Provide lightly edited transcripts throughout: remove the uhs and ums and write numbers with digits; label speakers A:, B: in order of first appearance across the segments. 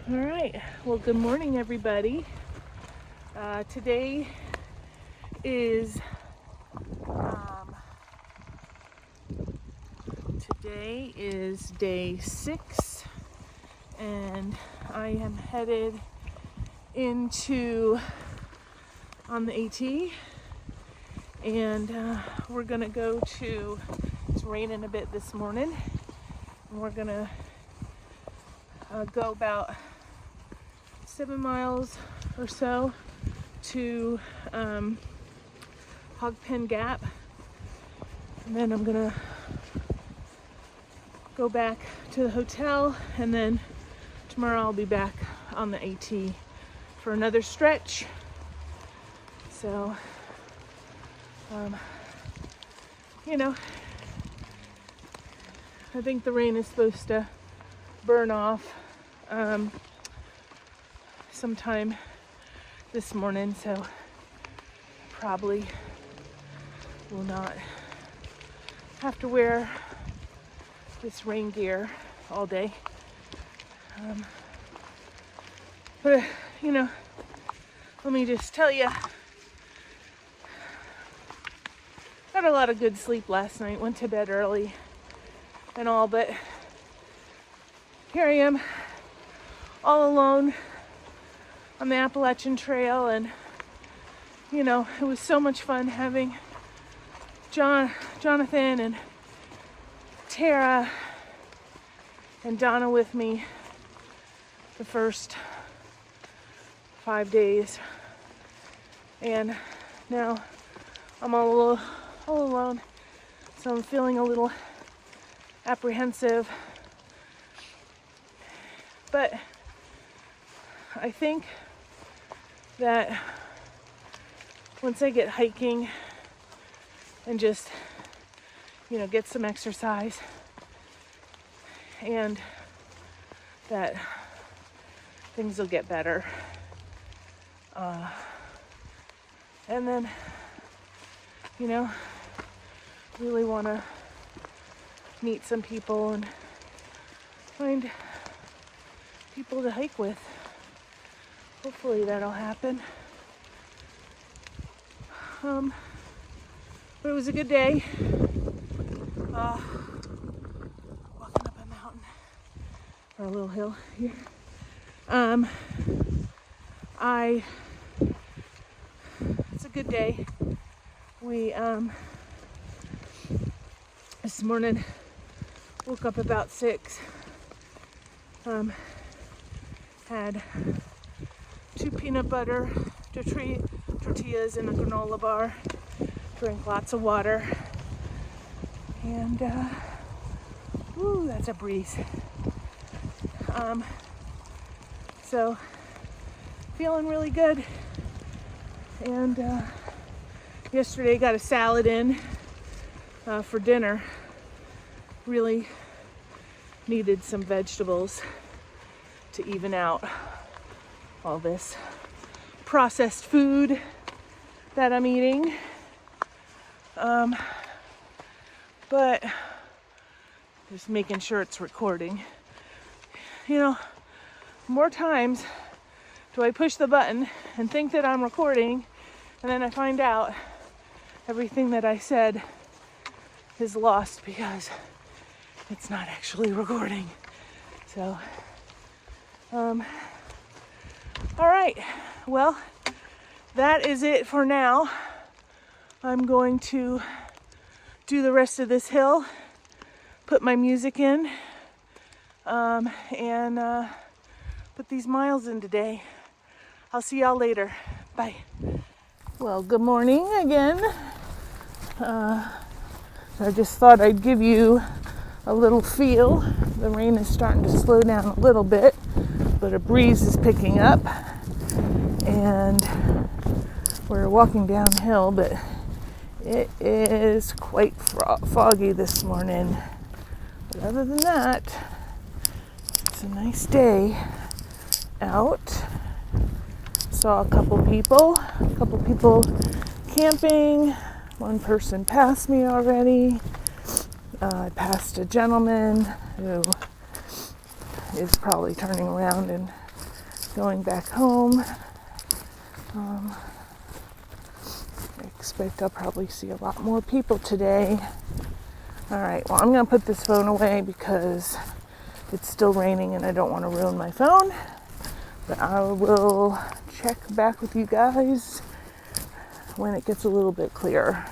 A: All right. Well, good morning, everybody. Today is day 6, and I am headed on the AT, and we're gonna go to. It's raining a bit this morning, and we're gonna go about 7 miles or so to Hogpen Gap, and then I'm gonna go back to the hotel, and then tomorrow I'll be back on the AT for another stretch. So I think the rain is supposed to burn off sometime this morning, so probably will not have to wear this rain gear all day. But let me just tell you, got a lot of good sleep last night, went to bed early and all, but here I am all alone on the Appalachian Trail, and it was so much fun having Jonathan and Tara and Donna with me the first 5 days, and now I'm all alone, so I'm feeling a little apprehensive, but I think that once I get hiking and just get some exercise, and that things will get better, and then really want to meet some people and find people to hike with. Hopefully that'll happen. But it was a good day. Walking up a mountain, or a little hill here. It's a good day. We this morning woke up about 6. Had 2 peanut butter tortillas and a granola bar. Drank lots of water, and that's a breeze. So feeling really good. And yesterday got a salad in for dinner. Really needed some vegetables to even out all this processed food that I'm eating. But just making sure it's recording. More times do I push the button and think that I'm recording, and then I find out everything that I said is lost because it's not actually recording. So, all right. Well, that is it for now. I'm going to do the rest of this hill, put my music in, and put these miles in today. I'll see y'all later. Bye. Well, good morning again. I just thought I'd give you a little feel. The rain is starting to slow down a little bit, but a breeze is picking up, and we're walking downhill, but it is quite foggy this morning. But other than that, it's a nice day out. Saw a couple people camping. One person passed me already. I passed a gentleman who is probably turning around and going back home. I expect I'll probably see a lot more people today. All right, well, I'm going to put this phone away because it's still raining and I don't want to ruin my phone. But I will check back with you guys when it gets a little bit clearer.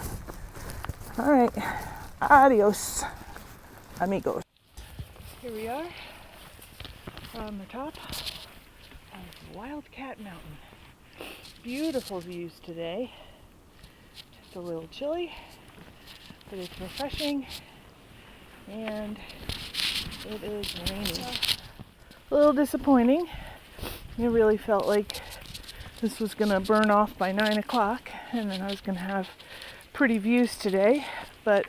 A: All right, adios, amigos. Here we are on the top of Wildcat Mountain. Beautiful views today. Just a little chilly, but it's refreshing, and it is raining. A little disappointing. It really felt like this was going to burn off by 9 o'clock, and then I was going to have pretty views today. But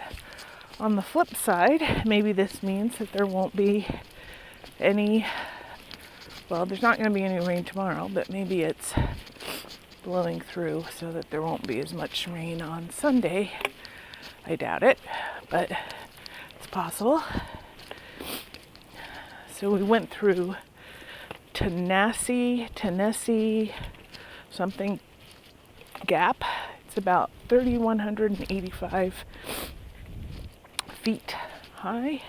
A: on the flip side, maybe this means that there won't be any, well, there's not going to be any rain tomorrow, but maybe it's blowing through so that there won't be as much rain on Sunday. I doubt it, but it's possible. So we went through Tennessee something Gap. It's about 3,185 feet high.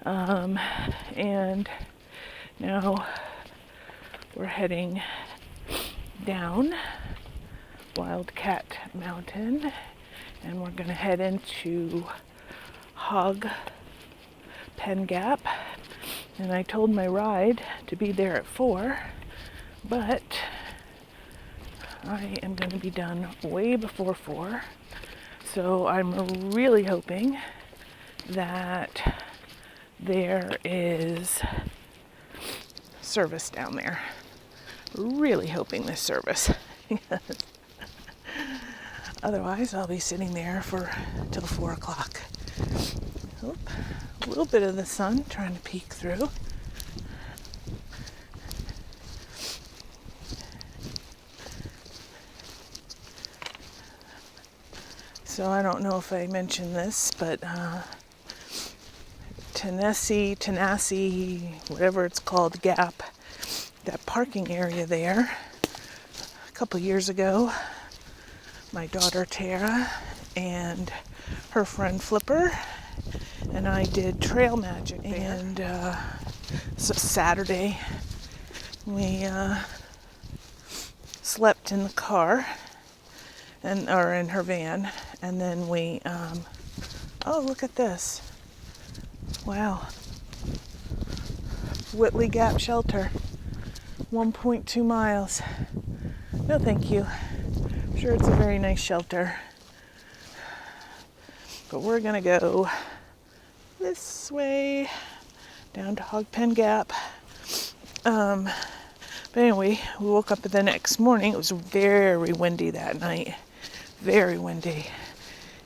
A: And now we're heading down Wildcat Mountain, and we're going to head into Hogpen Gap. And I told my ride to be there at 4, but I am going to be done way before 4. So I'm really hoping that there is service down there. Really hoping this service. Otherwise, I'll be sitting there till 4 o'clock. Oop. A little bit of the sun trying to peek through. So I don't know if I mentioned this, but Tennessee, whatever it's called, Gap, that parking area there, a couple years ago, my daughter Tara and her friend Flipper and I did trail magic there. And so Saturday we slept in the car or in her van, and then we oh, look at this. Wow. Whitley Gap Shelter, 1.2 miles. No thank you. I'm sure it's a very nice shelter, but we're gonna go this way down to Hogpen Gap. But anyway, we woke up the next morning. It was very windy that night, very windy,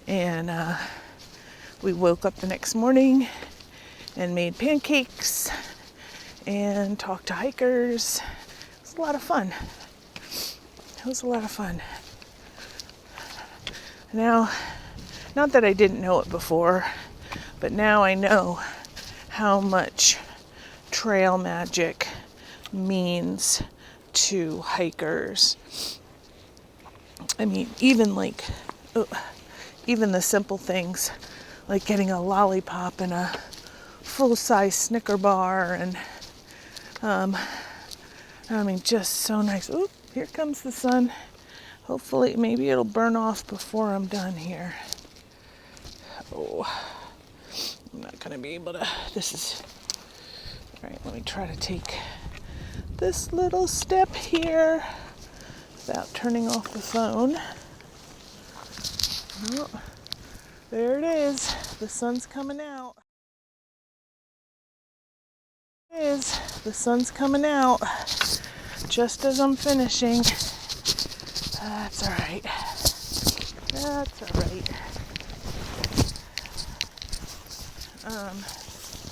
A: and we woke up the next morning and made pancakes and talked to hikers. It was a lot of fun. It was a lot of fun. Now, not that I didn't know it before, but now I know how much trail magic means to hikers. I mean, even the simple things like getting a lollipop and a full-size Snicker bar, and I mean, just so nice. Oop, here comes the sun. Hopefully, maybe it'll burn off before I'm done here. Oh, I'm not gonna be able to. This is all right. Let me try to take this little step here without turning off the phone. Oh, there it is. The sun's coming out. It is. The sun's coming out just as I'm finishing. That's all right. That's all right.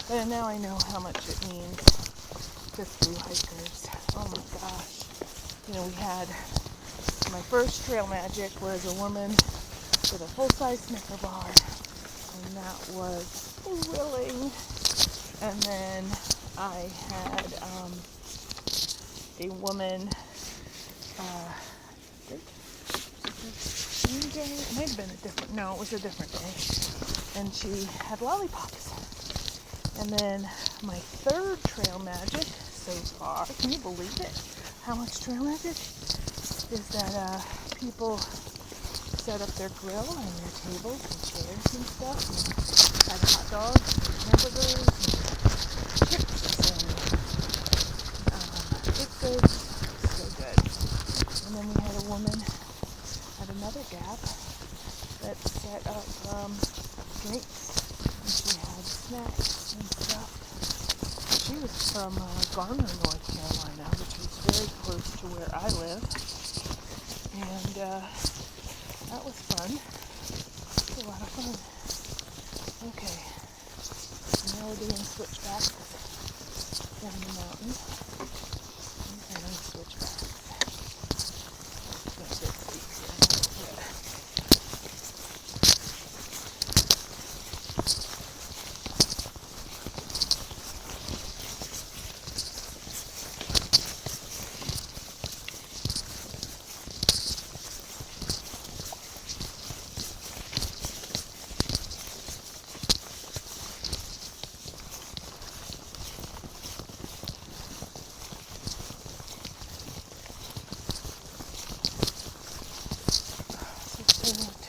A: But now I know how much it means to through hikers. Oh my gosh. You know, we had my first trail magic was a woman with a full-size Snicker bar, and that was thrilling. And then I had a woman, I think same day, it might have been it was a different day, and she had lollipops. And then my third trail magic so far, can you believe it? How much trail magic? Is that people set up their grill and their tables and chairs and stuff, and had hot dogs and hamburgers and chips and baked goods. So good. And then we had a woman at another gap that set up drinks, and she had snacks and stuff. She was from Garner, North Carolina, which was very close to where I live, and that was fun. It was a lot of fun. Okay, now we're doing switchbacks down the mountain. And then switchbacks. It's a bit steep here.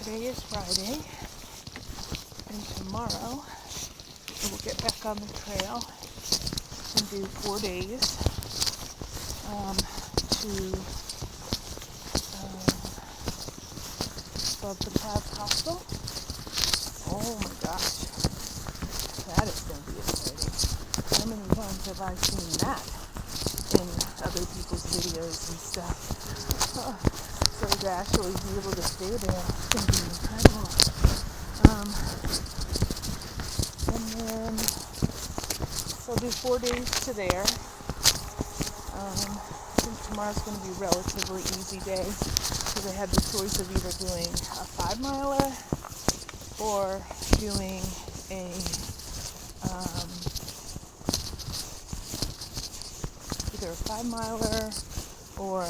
A: Today is Friday, and tomorrow we will get back on the trail and do 4 days to above the Clouds Hostel. Oh my gosh, that is going to be exciting. How many times have I seen that in other people's videos and stuff? So to actually be able to stay there, it's going to be incredible. And then, so I'll do 4 days to there. I think tomorrow's going to be a relatively easy day, because I had the choice of either doing a 5-miler or doing either a 5-miler or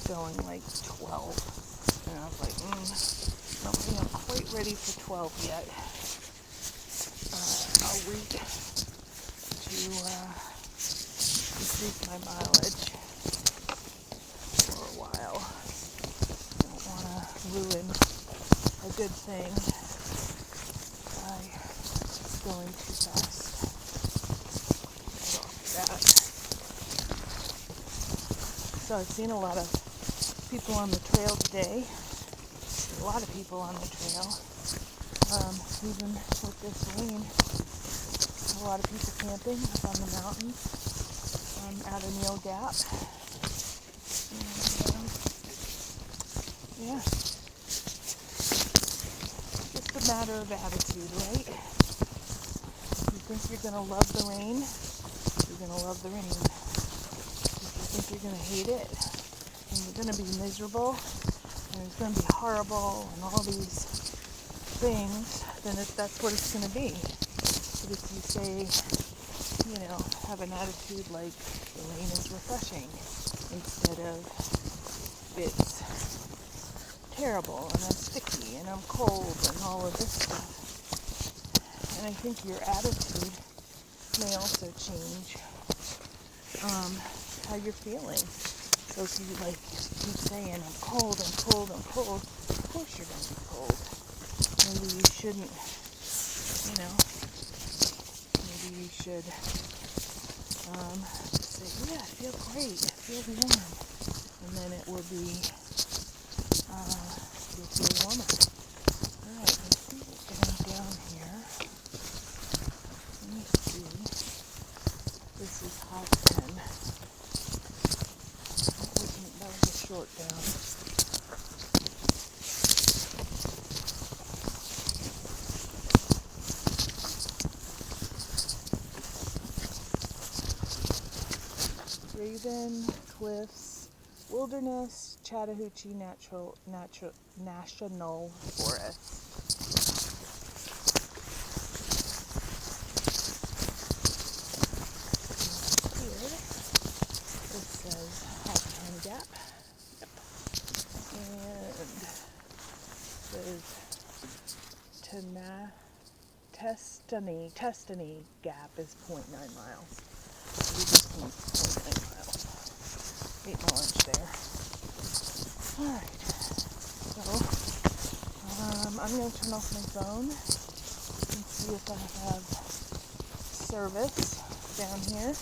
A: going like 12. And I was like, I don't think I'm quite ready for 12 yet. I'll wait to increase my mileage for a while. I don't want to ruin a good thing by going too fast. That. So I've seen a lot of people on the trail today. A lot of people on the trail. Even with this rain, a lot of people camping up on the mountains out of Neel Gap. And, yeah. Just a matter of attitude, right? If you think you're going to love the rain, you're going to love the rain. If you think you're going to hate it, and you're going to be miserable, and it's going to be horrible, and all these things, then that's what it's going to be. But if you say, have an attitude like the rain is refreshing, instead of it's terrible, and I'm sticky, and I'm cold, and all of this stuff. And I think your attitude may also change how you're feeling. So if you keep saying, I'm cold, I'm cold, I'm cold, of course you're going to be cold. Maybe you shouldn't, maybe you should say, yeah, I feel great, I feel warm. And then it will be, you'll feel warmer. Alright, let's see what's going down here. Let me see. This is Hogpen. That was a short down. Raven Cliffs Wilderness Chattahoochee National Forest. Here it says Gap. Yep. And there's Testany Gap is 0.9 miles. We just came 0.9 miles. Ate my lunch there. Alright, so I'm going to turn off my phone and see if I have service down here.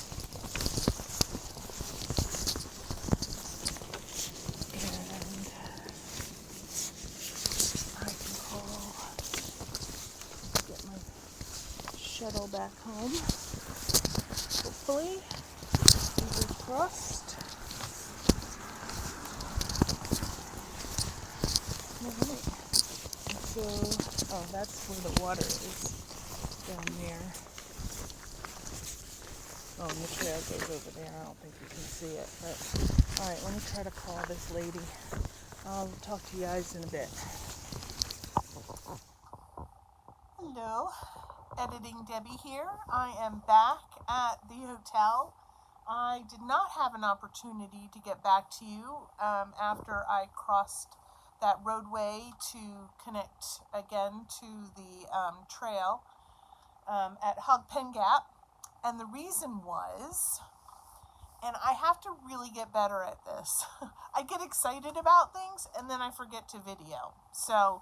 A: And I can get my shuttle back home. Hopefully, fingers crossed. Alright, so, oh, that's where the water is, down there. Oh, and the trail goes over there. I don't think you can see it, but, alright, let me try to call this lady. I'll talk to you guys in a bit. Hello, Editing Debbie here. I am back at the hotel. I did not have an opportunity to get back to you after I crossed that roadway to connect again to the trail at Hogpen Gap. And the reason was, and I have to really get better at this, I get excited about things and then I forget to video. So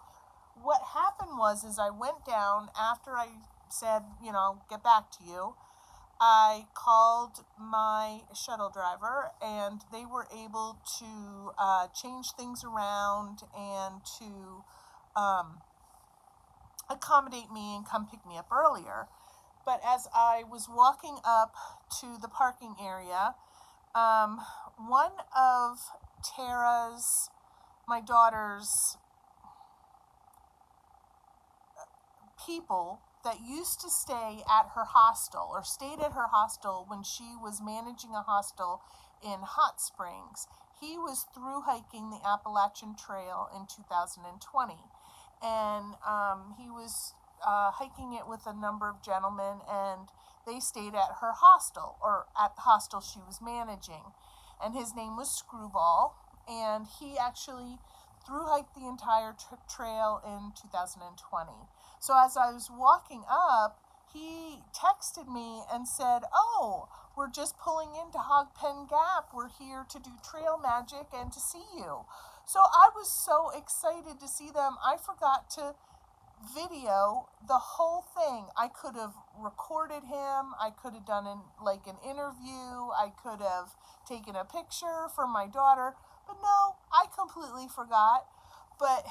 A: what happened was I went down after I said, I'll get back to you. I called my shuttle driver and they were able to change things around and to accommodate me and come pick me up earlier. But as I was walking up to the parking area, one of Tara's, my daughter's people that used to stay at her hostel or stayed at her hostel when she was managing a hostel in Hot Springs. He was through hiking the Appalachian Trail in 2020, and he was hiking it with a number of gentlemen, and they stayed at her hostel or at the hostel she was managing, and his name was Screwball, and he actually through hiked the entire trail in 2020. So as I was walking up, he texted me and said, "Oh, we're just pulling into Hogpen Gap. We're here to do trail magic and to see you." So I was so excited to see them. I forgot to video the whole thing. I could have recorded him. I could have done an interview. I could have taken a picture for my daughter. But no, I completely forgot. But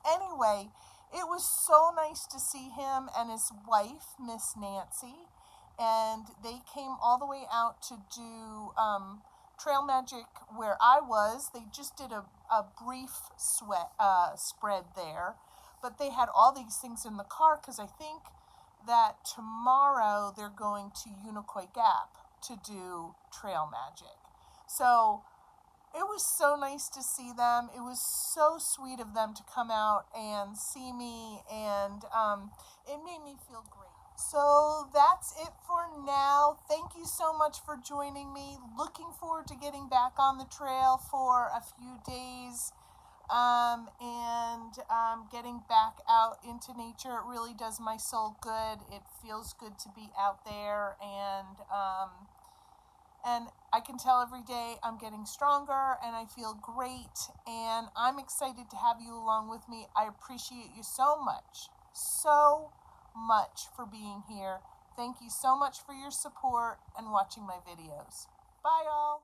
A: anyway, it was so nice to see him and his wife, Miss Nancy, and they came all the way out to do trail magic where I was. They just did a brief spread there, but they had all these things in the car because I think that tomorrow they're going to Hogpen Gap to do trail magic. So it was so nice to see them. It was so sweet of them to come out and see me, and it made me feel great. So that's it for now. Thank you so much for joining me. Looking forward to getting back on the trail for a few days and getting back out into nature. It really does my soul good. It feels good to be out there, and I can tell every day I'm getting stronger and I feel great, and I'm excited to have you along with me. I appreciate you so much for being here. Thank you so much for your support and watching my videos. Bye, y'all.